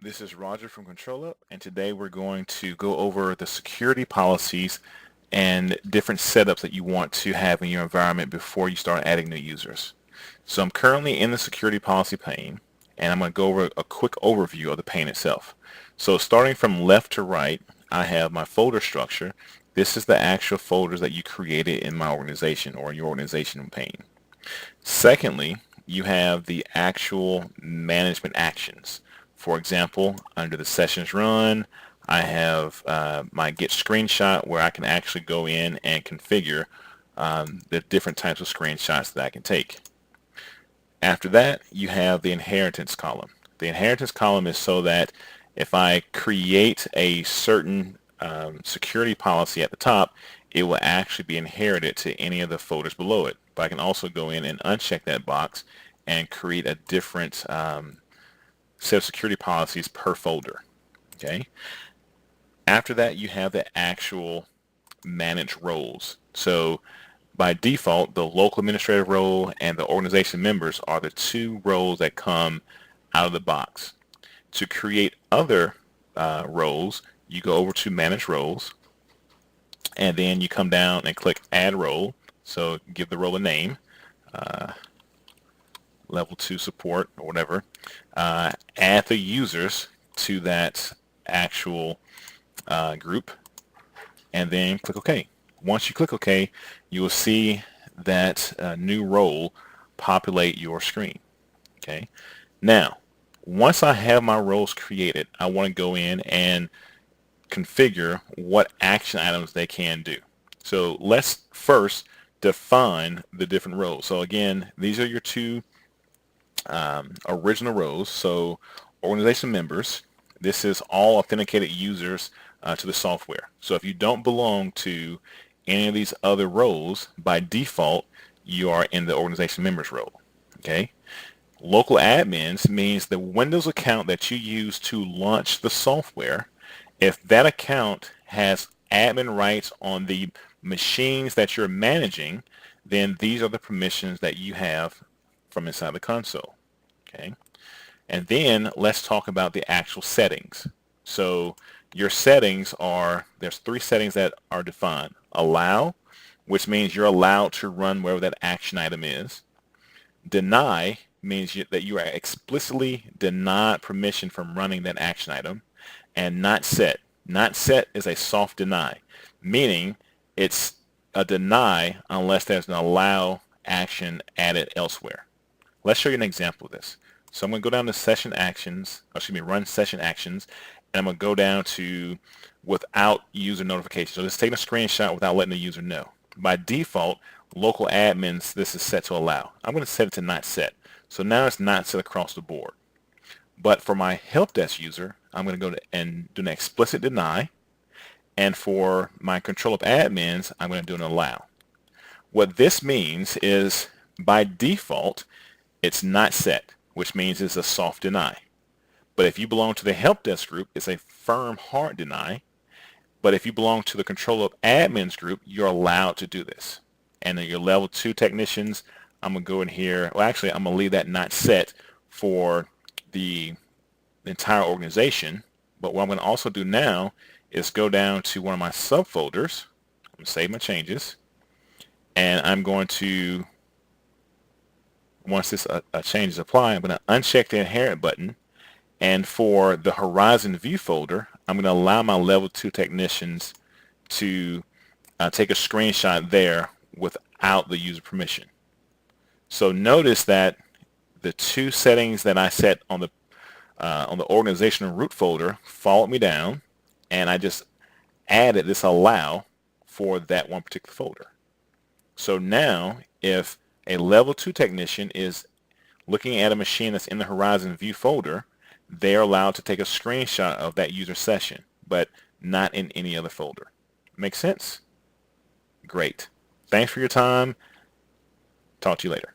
This is Roger from ControlUp, and today we're going to go over the security policies and different setups that you want to have in your environment before you start adding new users. So I'm currently in the security policy pane, and I'm going to go over a quick overview of the pane itself. So starting from left to right, I have my folder structure. This is the actual folders that you created in my organization or your organization pane. Secondly, you have the actual management actions. For example, under the sessions run, I have my get screenshot where I can actually go in and configure the different types of screenshots that I can take. After that, you have the inheritance column. The inheritance column is so that if I create a certain security policy at the top, it will actually be inherited to any of the folders below it. But I can also go in and uncheck that box and create a different set of security policies per folder. Okay. After that, you have the actual manage roles. So by default, the local administrative role and the organization members are the two roles that come out of the box. To create other roles, you go over to manage roles, and then you come down and click add role. So give the role a name, level 2 support or whatever. Add the users to that actual group, and then click OK. Once you click OK, you will see that new role populate your screen. Okay. Now, once I have my roles created, I want to go in and configure what action items they can do. So let's first define the different roles. So again, these are your two original roles. So organization members, this is all authenticated users to the software. So if you don't belong to any of these other roles, by default, you are in the organization members role. Okay. Local admins means the Windows account that you use to launch the software. If that account has admin rights on the machines that you're managing, then these are the permissions that you have from inside the console. Okay. And then let's talk about the actual settings. So your settings are, there's three settings that are defined. Allow, which means you're allowed to run wherever that action item is. Deny means that you are explicitly denied permission from running that action item. And not set. Not set is a soft deny, meaning it's a deny unless there's an allow action added elsewhere. Let's show you an example of this. So I'm going to go down to session actions, run session actions, and I'm going to go down to without user notification. So it's taking a screenshot without letting the user know. By default, local admins, this is set to allow. I'm going to set it to not set. So now it's not set across the board. But for my help desk user, I'm going to go and do an explicit deny. And for my ControlUp'er admins, I'm going to do an allow. What this means is by default, it's not set, which means it's a soft deny. But if you belong to the help desk group, it's a firm hard deny. But if you belong to the ControlUp'er admins group, you're allowed to do this. And then your level 2 technicians, I'm going to go in here. Well, actually, I'm going to leave that not set for the entire organization. But what I'm going to also do now is go down to one of my subfolders. I'm going to save my changes. And I'm going to, once this change is applied, I'm going to uncheck the inherit button. And for the Horizon View folder, I'm going to allow my level 2 technicians to take a screenshot there without the user permission. So notice that the two settings that I set on the organizational root folder followed me down, and I just added this allow for that one particular folder. So now if a level 2 technician is looking at a machine that's in the Horizon View folder, they're allowed to take a screenshot of that user session, but not in any other folder. Make sense? Great. Thanks for your time. Talk to you later.